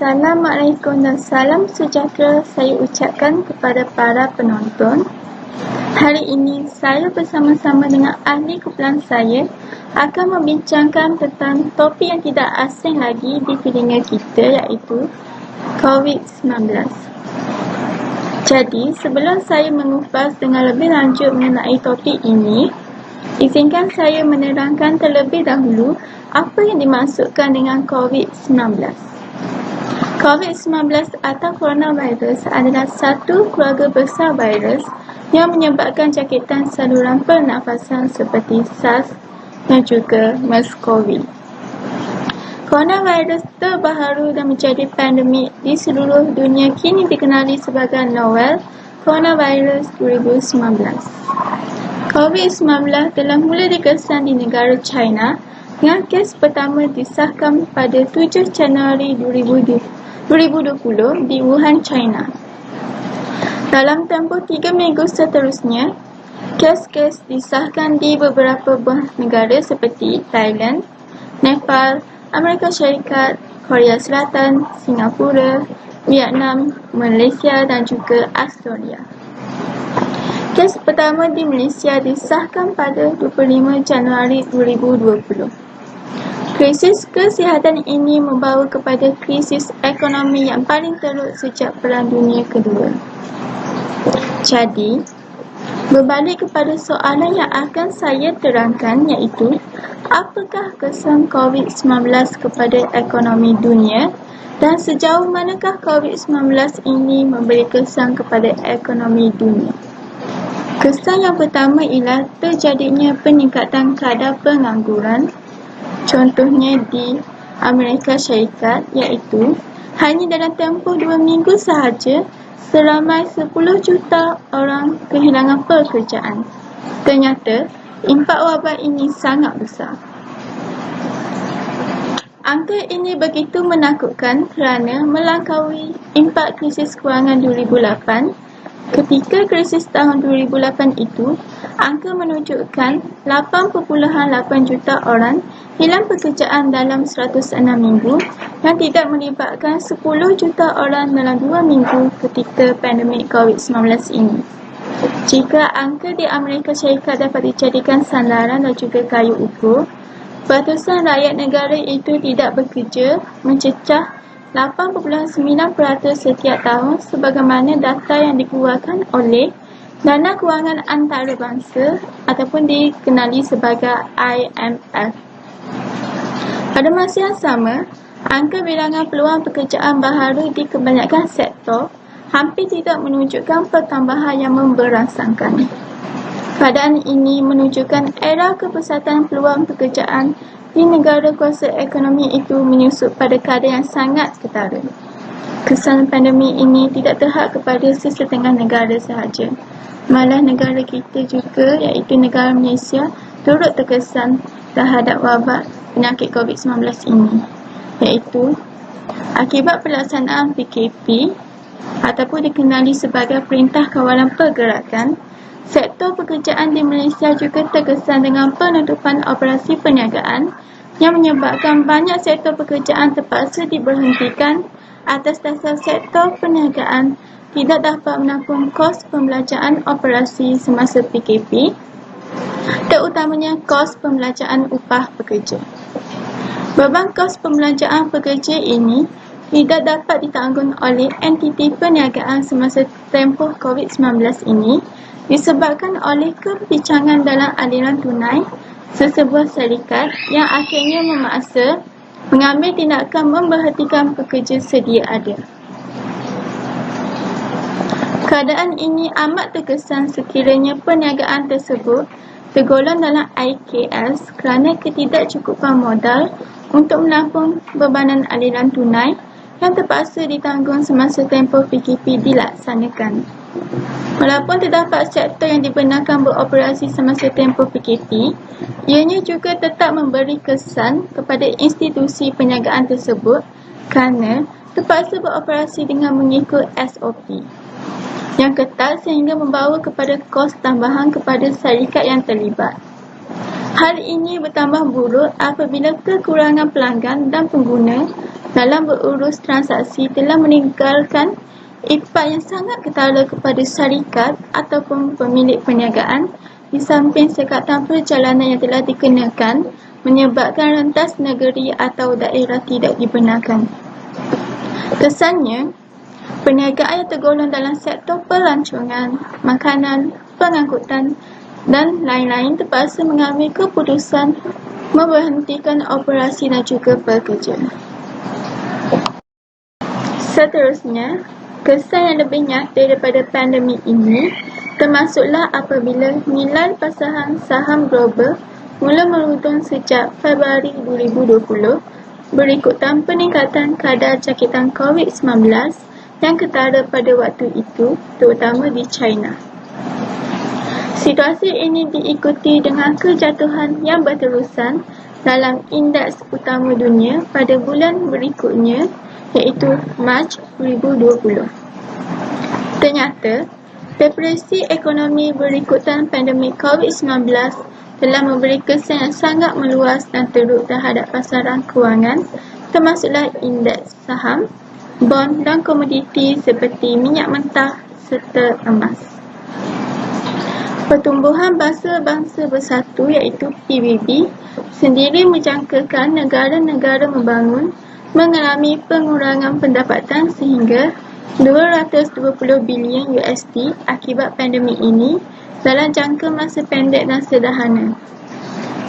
Assalamualaikum dan salam sejahtera saya ucapkan kepada para penonton. Hari ini saya bersama-sama dengan ahli kumpulan saya akan membincangkan tentang topik yang tidak asing lagi di telinga kita, iaitu COVID-19. Jadi, sebelum saya mengupas dengan lebih lanjut mengenai topik ini, izinkan saya menerangkan terlebih dahulu apa yang dimaksudkan dengan COVID-19. COVID-19 atau coronavirus adalah satu keluarga besar virus yang menyebabkan jangkitan saluran pernafasan seperti SARS dan juga MERS-CoV. Coronavirus terbaharu dan menjadi pandemik di seluruh dunia kini dikenali sebagai Novel Coronavirus 2019. COVID-19 telah mula dikesan di negara China dengan kes pertama disahkan pada 7 Januari 2020 di Wuhan, China. Dalam tempoh 3 minggu seterusnya, kes-kes disahkan di beberapa buah negara seperti Thailand, Nepal, Amerika Syarikat, Korea Selatan, Singapura, Vietnam, Malaysia dan juga Australia. Kes pertama di Malaysia disahkan pada 25 Januari 2020. Krisis kesihatan ini membawa kepada krisis ekonomi yang paling teruk sejak Perang Dunia Kedua. Jadi, berbalik kepada soalan yang akan saya terangkan, iaitu apakah kesan COVID-19 kepada ekonomi dunia dan sejauh manakah COVID-19 ini memberi kesan kepada ekonomi dunia. Kesan yang pertama ialah terjadinya peningkatan kadar pengangguran, contohnya di Amerika Syarikat, iaitu hanya dalam tempoh 2 minggu sahaja, seramai 10 juta orang kehilangan pekerjaan. Ternyata, impak wabak ini sangat besar. Angka ini begitu menakutkan kerana melampaui impak krisis kewangan 2008. Ketika krisis tahun 2008 itu, angka menunjukkan 8.8 juta orang hilang pekerjaan dalam 106 minggu yang tidak melibatkan 10 juta orang dalam 2 minggu ketika pandemik COVID-19 ini. Jika angka di Amerika Syarikat dapat dijadikan sandaran dan juga kayu ukur, beratusan rakyat negara itu tidak bekerja mencecah 8.9% setiap tahun sebagaimana data yang dikeluarkan oleh Dana Kewangan Antarabangsa ataupun dikenali sebagai IMF. Pada masa yang sama, angka bilangan peluang pekerjaan baharu di kebanyakan sektor hampir tidak menunjukkan pertambahan yang memberangsangkan. Keadaan ini menunjukkan era kepesatan peluang pekerjaan di negara kuasa ekonomi itu menyusup pada kadar yang sangat ketara. Kesan pandemik ini tidak terhad kepada sesetengah negara sahaja. Malah negara kita juga, iaitu negara Malaysia, turut terkesan terhadap wabak penyakit COVID-19 ini, iaitu akibat pelaksanaan PKP ataupun dikenali sebagai Perintah Kawalan Pergerakan. Sektor pekerjaan di Malaysia juga terkesan dengan penutupan operasi perniagaan yang menyebabkan banyak sektor pekerjaan terpaksa diberhentikan atas dasar sektor perniagaan tidak dapat menampung kos pembelanjaan operasi semasa PKP, terutamanya kos pembelanjaan upah pekerja. Beban kos pembelanjaan pekerja ini tidak dapat ditanggung oleh entiti perniagaan semasa tempoh COVID-19 ini disebabkan oleh kebincangan dalam aliran tunai sesebuah syarikat yang akhirnya memaksa mengambil tindakan memberhentikan pekerja sedia ada. Keadaan ini amat terkesan sekiranya perniagaan tersebut tergolong dalam IKS kerana ketidakcukupan modal untuk menampung bebanan aliran tunai yang terpaksa ditanggung semasa tempoh PKP dilaksanakan. Walaupun terdapat sektor yang dibenarkan beroperasi semasa tempoh PKP, ianya juga tetap memberi kesan kepada institusi perniagaan tersebut kerana terpaksa beroperasi dengan mengikut SOP yang ketat sehingga membawa kepada kos tambahan kepada syarikat yang terlibat. Hal ini bertambah buruk apabila kekurangan pelanggan dan pengguna dalam berurus transaksi telah meninggalkan impak yang sangat ketara kepada syarikat ataupun pemilik perniagaan, di samping sekatan perjalanan yang telah dikenakan menyebabkan rentas negeri atau daerah tidak dibenarkan. Kesannya, perniagaan yang tergolong dalam sektor pelancongan, makanan, pengangkutan dan lain-lain terpaksa mengambil keputusan memberhentikan operasi dan juga pekerja. Seterusnya, kesan yang lebih nyata daripada pandemik ini termasuklah apabila nilai pasaran saham global mula merudum sejak Februari 2020 berikutan peningkatan kadar jangkitan COVID-19 yang ketara pada waktu itu, terutama di China. Situasi ini diikuti dengan kejatuhan yang berterusan dalam indeks utama dunia pada bulan berikutnya, iaitu Mac 2020. Ternyata, depresi ekonomi berikutan pandemik COVID-19 telah memberi kesan yang sangat meluas dan teruk terhadap pasaran kewangan, termasuklah indeks saham, bond dan komoditi seperti minyak mentah serta emas. Pertumbuhan Bangsa-Bangsa Bersatu iaitu PBB sendiri menjangkakan negara-negara membangun mengalami pengurangan pendapatan sehingga 220 bilion USD akibat pandemik ini dalam jangka masa pendek dan sederhana.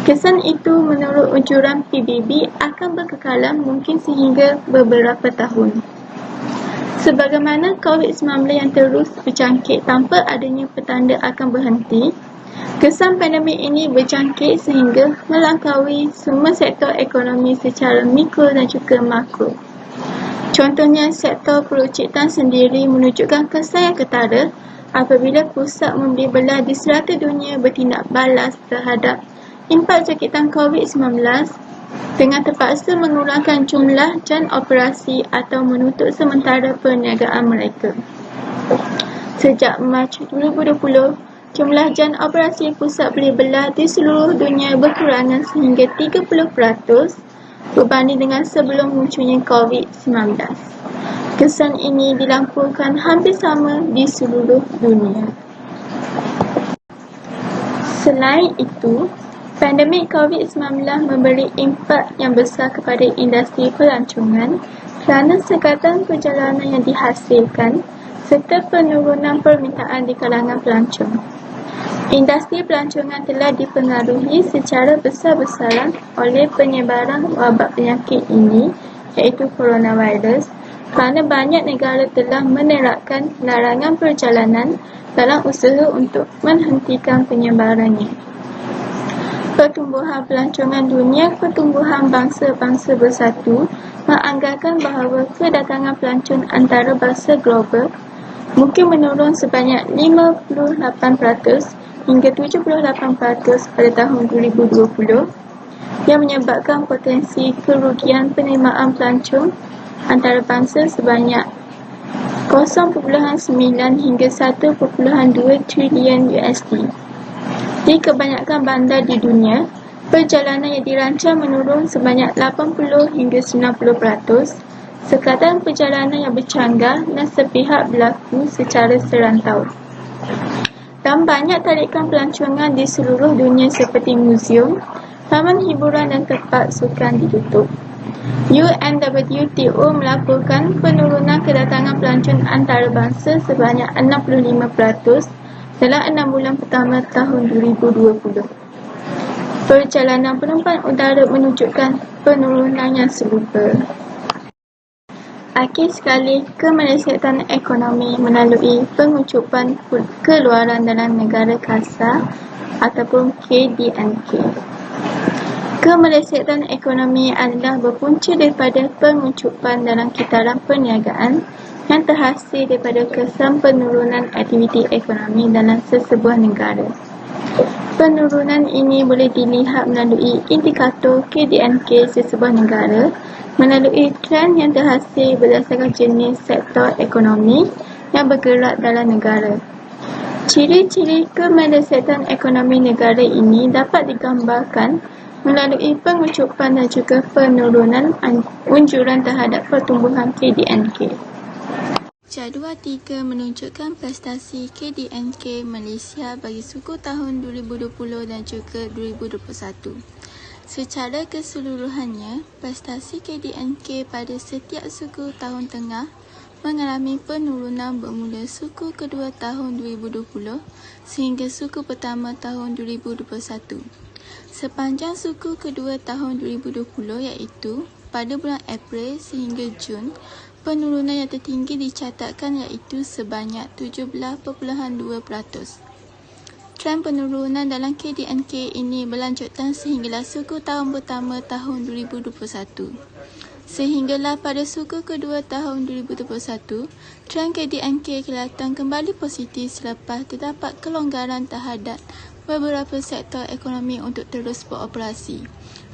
Kesan itu menurut ujuran PBB akan berkekalan mungkin sehingga beberapa tahun. Sebagaimana COVID-19 yang terus berjangkit tanpa adanya petanda akan berhenti, kesan pandemik ini berjangkit sehingga melangkaui semua sektor ekonomi secara mikro dan juga makro. Contohnya, sektor perucitan sendiri menunjukkan kesan yang ketara apabila pusat memberi belah di serata dunia bertindak balas terhadap impak jangkitan COVID-19 dengan terpaksa mengurangkan jumlah jam operasi atau menutup sementara perniagaan mereka. Sejak Mac 2020, jumlah jam operasi pusat beli belah di seluruh dunia berkurangan sehingga 30% berbanding dengan sebelum munculnya COVID-19. Kesan ini dilampaukan hampir sama di seluruh dunia. Selain itu, pandemik COVID-19 memberi impak yang besar kepada industri pelancongan kerana sekatan perjalanan yang dihasilkan serta penurunan permintaan di kalangan pelancong. Industri pelancongan telah dipengaruhi secara besar-besaran oleh penyebaran wabak penyakit ini, iaitu coronavirus, kerana banyak negara telah menerapkan larangan perjalanan dalam usaha untuk menghentikan penyebarannya. Pertumbuhan pelancongan dunia Pertumbuhan Bangsa-Bangsa Bersatu menganggarkan bahawa kedatangan pelancong antarabangsa global mungkin menurun sebanyak 58% hingga 78% pada tahun 2020 yang menyebabkan potensi kerugian penerimaan pelancong antarabangsa sebanyak 0.9 hingga 1.2 trilion USD. Di kebanyakan bandar di dunia, perjalanan yang dirancang menurun sebanyak 80 hingga 90%, sekatan perjalanan yang bercanggah dan sepihak berlaku secara serantau. Dan banyak tarikan pelancongan di seluruh dunia seperti muzium, taman hiburan dan tempat sukan ditutup. UNWTO melaporkan penurunan kedatangan pelancong antarabangsa sebanyak 65% dalam 6 bulan pertama tahun 2020. Perjalanan penumpang udara menunjukkan penurunan yang serupa. Akhir sekali, kemelesatan ekonomi melalui pengucupan keluaran dalam negara kasar ataupun KDNK. Kemelesatan ekonomi adalah berpunca daripada pengucupan dalam kitaran perniagaan yang terhasil daripada kesan penurunan aktiviti ekonomi dalam sesebuah negara. Penurunan ini boleh dilihat melalui indikator KDNK sesebuah negara melalui trend yang terhasil berdasarkan jenis sektor ekonomi yang bergerak dalam negara. Ciri-ciri kemelesatan ekonomi negara ini dapat digambarkan melalui pengucupan dan juga penurunan anjuran terhadap pertumbuhan KDNK. Jadual 3 menunjukkan prestasi KDNK Malaysia bagi suku tahun 2020 dan juga 2021. Secara keseluruhannya, prestasi KDNK pada setiap suku tahun tengah mengalami penurunan bermula suku kedua tahun 2020 sehingga suku pertama tahun 2021. Sepanjang suku kedua tahun 2020 iaitu pada bulan April sehingga Jun, penurunan yang tertinggi dicatatkan iaitu sebanyak 17.2%. Trend penurunan dalam KDNK ini berlanjutan sehinggalah suku tahun pertama tahun 2021. Sehinggalah pada suku kedua tahun 2021, trend KDNK kelihatan kembali positif selepas terdapat kelonggaran terhadap beberapa sektor ekonomi untuk terus beroperasi.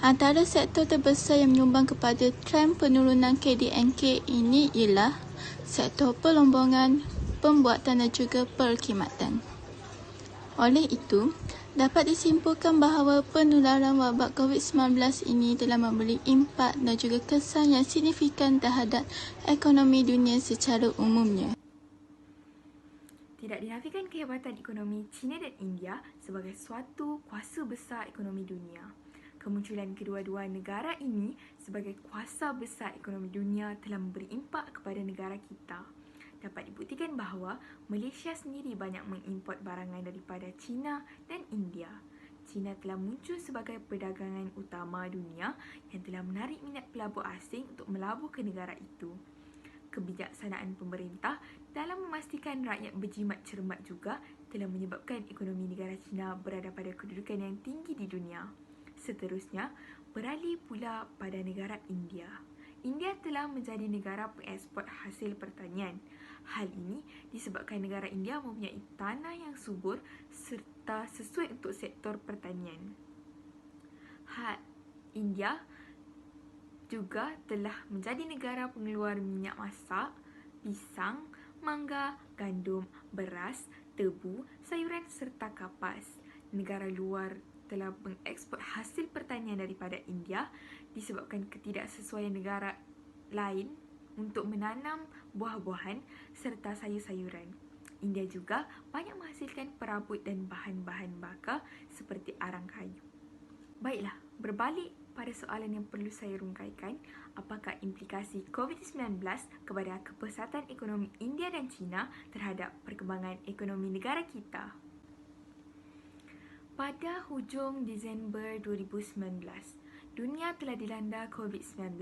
Antara sektor terbesar yang menyumbang kepada trend penurunan KDNK ini ialah sektor pelombongan, pembuatan dan juga perkhidmatan. Oleh itu, dapat disimpulkan bahawa penularan wabak COVID-19 ini telah memberi impak dan juga kesan yang signifikan terhadap ekonomi dunia secara umumnya. Tidak dinafikan kehebatan ekonomi China dan India sebagai suatu kuasa besar ekonomi dunia. Kemunculan kedua-dua negara ini sebagai kuasa besar ekonomi dunia telah memberi impak kepada negara kita. Dapat dibuktikan bahawa Malaysia sendiri banyak mengimport barangan daripada China dan India. China telah muncul sebagai perdagangan utama dunia yang telah menarik minat pelabur asing untuk melabur ke negara itu. Kebijaksanaan pemerintah dalam memastikan rakyat berjimat cermat juga telah menyebabkan ekonomi negara China berada pada kedudukan yang tinggi di dunia. Seterusnya, beralih pula pada negara India. India telah menjadi negara pengeksport hasil pertanian. Hal ini disebabkan negara India mempunyai tanah yang subur serta sesuai untuk sektor pertanian. India juga telah menjadi negara pengeluar minyak masak, pisang, mangga, gandum, beras, tebu, sayuran serta kapas. Negara luar telah mengeksport hasil pertanian daripada India disebabkan ketidaksesuaian negara lain untuk menanam buah-buahan serta sayur-sayuran. India juga banyak menghasilkan perabot dan bahan-bahan bakar seperti arang kayu. Baiklah, berbalik pada soalan yang perlu saya rungkaikan, apakah implikasi COVID-19 kepada kepesatan ekonomi India dan China terhadap perkembangan ekonomi negara kita? Pada hujung Disember 2019, dunia telah dilanda COVID-19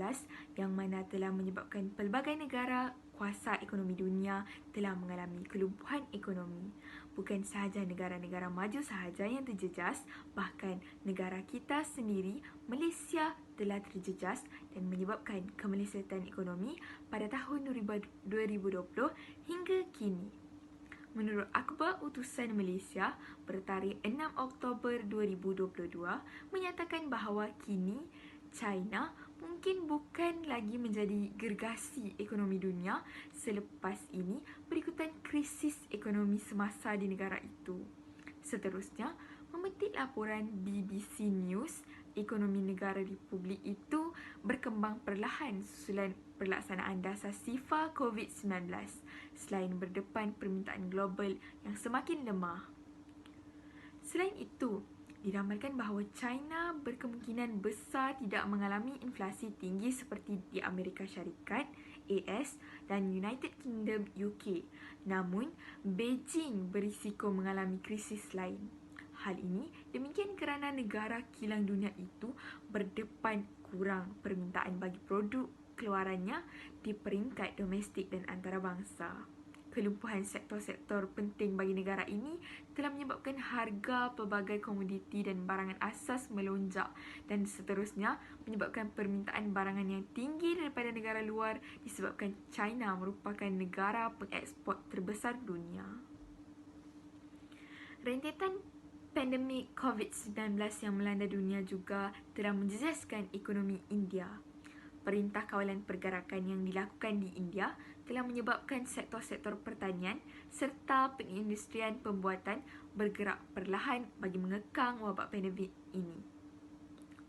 yang mana telah menyebabkan pelbagai negara kuasa ekonomi dunia telah mengalami kelumpuhan ekonomi. Bukan sahaja negara-negara maju sahaja yang terjejas, bahkan negara kita sendiri, Malaysia, telah terjejas dan menyebabkan kemelesetan ekonomi pada tahun 2020 hingga kini. Menurut Akhbar Utusan Malaysia bertarikh 6 Oktober 2022 menyatakan bahawa kini China mungkin bukan lagi menjadi gergasi ekonomi dunia selepas ini berikutan krisis ekonomi semasa di negara itu. Seterusnya, memetik laporan BBC News, ekonomi negara Republik itu berkembang perlahan susulan pelaksanaan dasar SIFA COVID-19 selain berdepan permintaan global yang semakin lemah. Selain itu, diramalkan bahawa China berkemungkinan besar tidak mengalami inflasi tinggi seperti di Amerika Syarikat, AS dan United Kingdom UK. Namun, Beijing berisiko mengalami krisis lain. Hal ini demikian kerana negara kilang dunia itu berdepan kurang permintaan bagi produk keluarannya di peringkat domestik dan antarabangsa. Kelumpuhan sektor-sektor penting bagi negara ini telah menyebabkan harga pelbagai komoditi dan barangan asas melonjak dan seterusnya menyebabkan permintaan barangan yang tinggi daripada negara luar disebabkan China merupakan negara pengeksport terbesar dunia. Rentetan pandemik COVID-19 yang melanda dunia juga telah menjejaskan ekonomi India. Perintah Kawalan Pergerakan yang dilakukan di India telah menyebabkan sektor-sektor pertanian serta perindustrian pembuatan bergerak perlahan bagi mengekang wabak pandemik ini.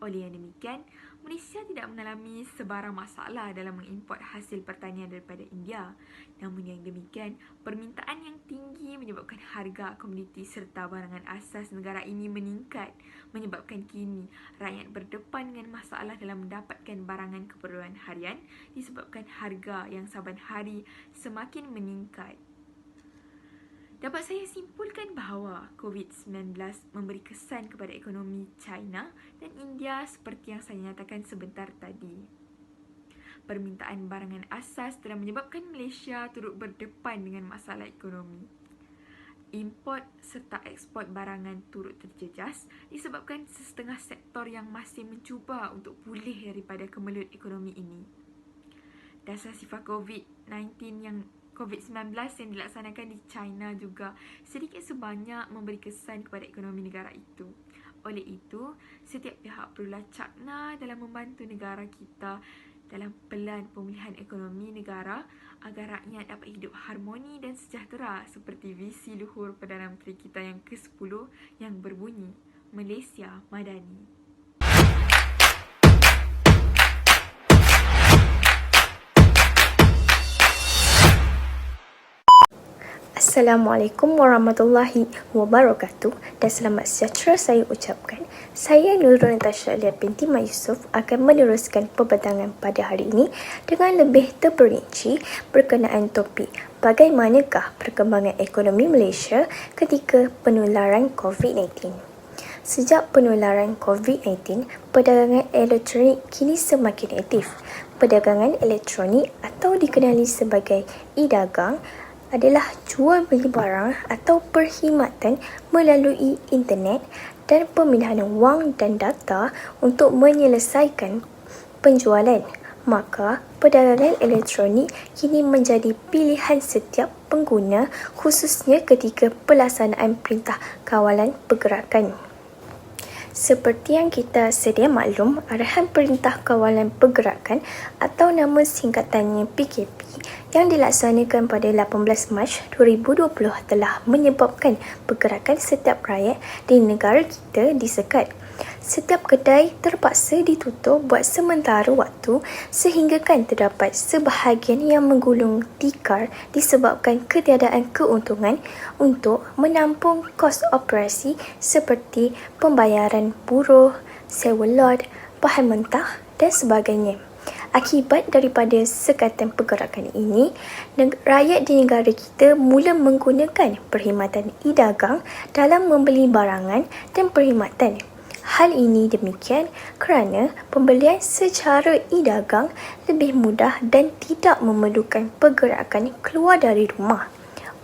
Oleh yang demikian, Malaysia tidak mengalami sebarang masalah dalam mengimport hasil pertanian daripada India. Namun yang demikian, permintaan yang tinggi menyebabkan harga komoditi serta barangan asas negara ini meningkat, menyebabkan kini rakyat berdepan dengan masalah dalam mendapatkan barangan keperluan harian disebabkan harga yang saban hari semakin meningkat. Dapat saya simpulkan bahawa COVID-19 memberi kesan kepada ekonomi China dan India seperti yang saya nyatakan sebentar tadi. Permintaan barangan asas telah menyebabkan Malaysia turut berdepan dengan masalah ekonomi. Import serta ekspor barangan turut terjejas disebabkan setengah sektor yang masih mencuba untuk pulih daripada kemelut ekonomi ini. Dasar sifat COVID-19 yang dilaksanakan di China juga sedikit sebanyak memberi kesan kepada ekonomi negara itu. Oleh itu, setiap pihak perlulah cakna dalam membantu negara kita dalam pelan pemulihan ekonomi negara agar rakyat dapat hidup harmoni dan sejahtera seperti visi luhur Perdana Menteri kita yang ke-10 yang berbunyi Malaysia Madani. Assalamualaikum warahmatullahi wabarakatuh dan selamat sejahtera saya ucapkan. Saya Nurul Natasha Alia binti Mat Yusof akan meneruskan perbincangan pada hari ini dengan lebih terperinci berkenaan topik bagaimanakah perkembangan ekonomi Malaysia ketika penularan COVID-19. Sejak penularan COVID-19, perdagangan elektronik kini semakin aktif. Perdagangan elektronik atau dikenali sebagai e-dagang adalah jual beli barang atau perkhidmatan melalui internet dan pemindahan wang dan data untuk menyelesaikan penjualan. Maka, perdagangan elektronik kini menjadi pilihan setiap pengguna khususnya ketika pelaksanaan Perintah Kawalan Pergerakan. Seperti yang kita sedia maklum, Arahan Perintah Kawalan Pergerakan atau nama singkatannya PKP yang dilaksanakan pada 18 Mac 2020 telah menyebabkan pergerakan setiap rakyat di negara kita disekat. Setiap kedai terpaksa ditutup buat sementara waktu sehinggakan terdapat sebahagian yang menggulung tikar disebabkan ketiadaan keuntungan untuk menampung kos operasi seperti pembayaran buruh, sewa lot, bahan mentah dan sebagainya. Akibat daripada sekatan pergerakan ini, rakyat di negara kita mula menggunakan perkhidmatan e-dagang dalam membeli barangan dan perkhidmatan. Hal ini demikian kerana pembelian secara e-dagang lebih mudah dan tidak memerlukan pergerakan keluar dari rumah.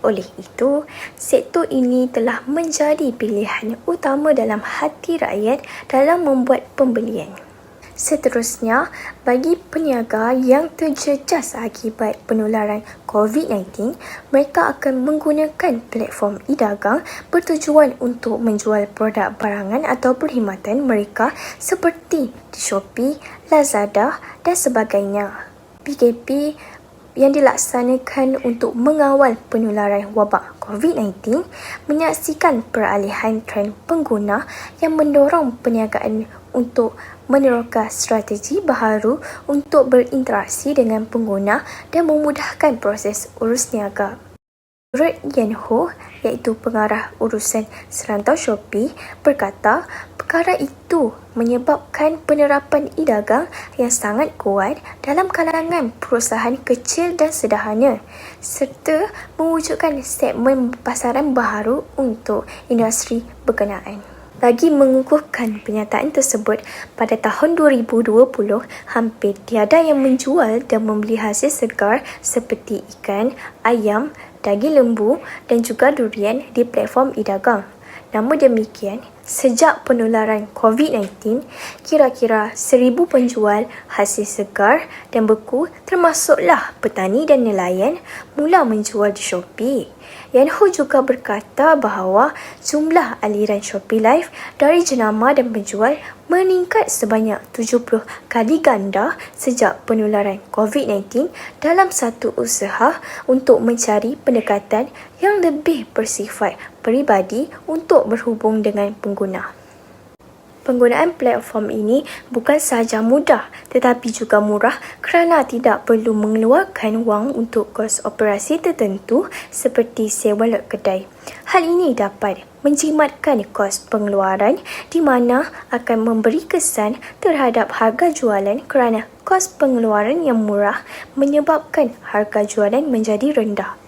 Oleh itu, sektor ini telah menjadi pilihan utama dalam hati rakyat dalam membuat pembelian. Seterusnya, bagi peniaga yang terjejas akibat penularan COVID-19, mereka akan menggunakan platform e-dagang bertujuan untuk menjual produk barangan atau perkhidmatan mereka seperti di Shopee, Lazada dan sebagainya. PKP yang dilaksanakan untuk mengawal penularan wabak COVID-19 menyaksikan peralihan trend pengguna yang mendorong perniagaan untuk meneroka strategi baharu untuk berinteraksi dengan pengguna dan memudahkan proses urus niaga. Menurut Yan Ho, iaitu pengarah urusan serantau Shopee, berkata perkara itu menyebabkan penerapan e-dagang yang sangat kuat dalam kalangan perusahaan kecil dan sederhana serta mewujudkan segmen pasaran baharu untuk industri berkenaan. Bagi mengukuhkan pernyataan tersebut, pada tahun 2020, hampir tiada yang menjual dan membeli hasil segar seperti ikan, ayam, daging lembu dan juga durian di platform e-dagang. Namun demikian, sejak penularan COVID-19, kira-kira 1,000 penjual hasil segar dan beku termasuklah petani dan nelayan mula menjual di Shopee. Yan Ho juga berkata bahawa jumlah aliran Shopee Live dari jenama dan penjual meningkat sebanyak 70 kali ganda sejak penularan COVID-19 dalam satu usaha untuk mencari pendekatan yang lebih bersifat peribadi untuk berhubung dengan pengguna. Penggunaan platform ini bukan sahaja mudah tetapi juga murah kerana tidak perlu mengeluarkan wang untuk kos operasi tertentu seperti sewa lot kedai. Hal ini dapat menjimatkan kos pengeluaran di mana akan memberi kesan terhadap harga jualan kerana kos pengeluaran yang murah menyebabkan harga jualan menjadi rendah.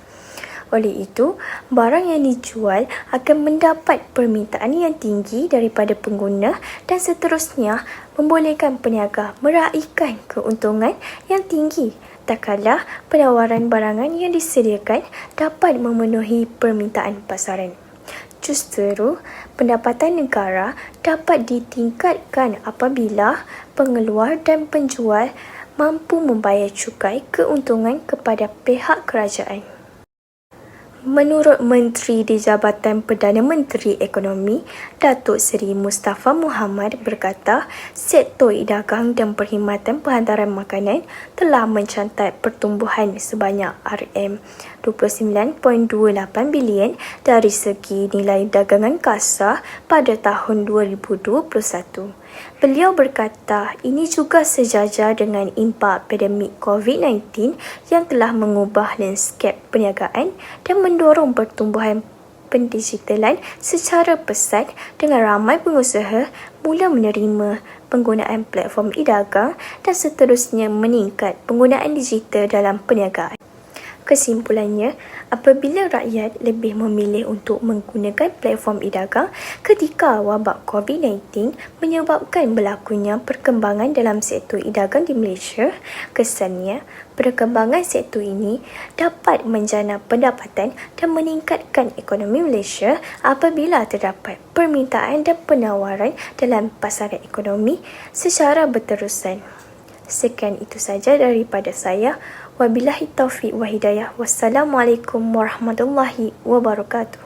Oleh itu, barang yang dijual akan mendapat permintaan yang tinggi daripada pengguna dan seterusnya membolehkan peniaga meraihkan keuntungan yang tinggi tak kala penawaran barangan yang disediakan dapat memenuhi permintaan pasaran. Justeru, pendapatan negara dapat ditingkatkan apabila pengeluar dan penjual mampu membayar cukai keuntungan kepada pihak kerajaan. Menurut Menteri di Jabatan Perdana Menteri Ekonomi, Datuk Seri Mustafa Muhammad berkata, sektor dagang dan perkhidmatan penghantaran makanan telah mencatat pertumbuhan sebanyak RM29.28 bilion dari segi nilai dagangan kasar pada tahun 2021. Beliau berkata ini juga sejajar dengan impak pandemik COVID-19 yang telah mengubah lanskap perniagaan dan mendorong pertumbuhan pendigitalan secara pesat dengan ramai pengusaha mula menerima penggunaan platform e-dagang dan seterusnya meningkat penggunaan digital dalam perniagaan. Kesimpulannya, apabila rakyat lebih memilih untuk menggunakan platform e-dagang ketika wabak COVID-19 menyebabkan berlakunya perkembangan dalam sektor e-dagang di Malaysia, kesannya perkembangan sektor ini dapat menjana pendapatan dan meningkatkan ekonomi Malaysia apabila terdapat permintaan dan penawaran dalam pasaran ekonomi secara berterusan. Sekian itu saja daripada saya. Wabillahi taufiq wa hidayah. Wassalamualaikum warahmatullahi wabarakatuh.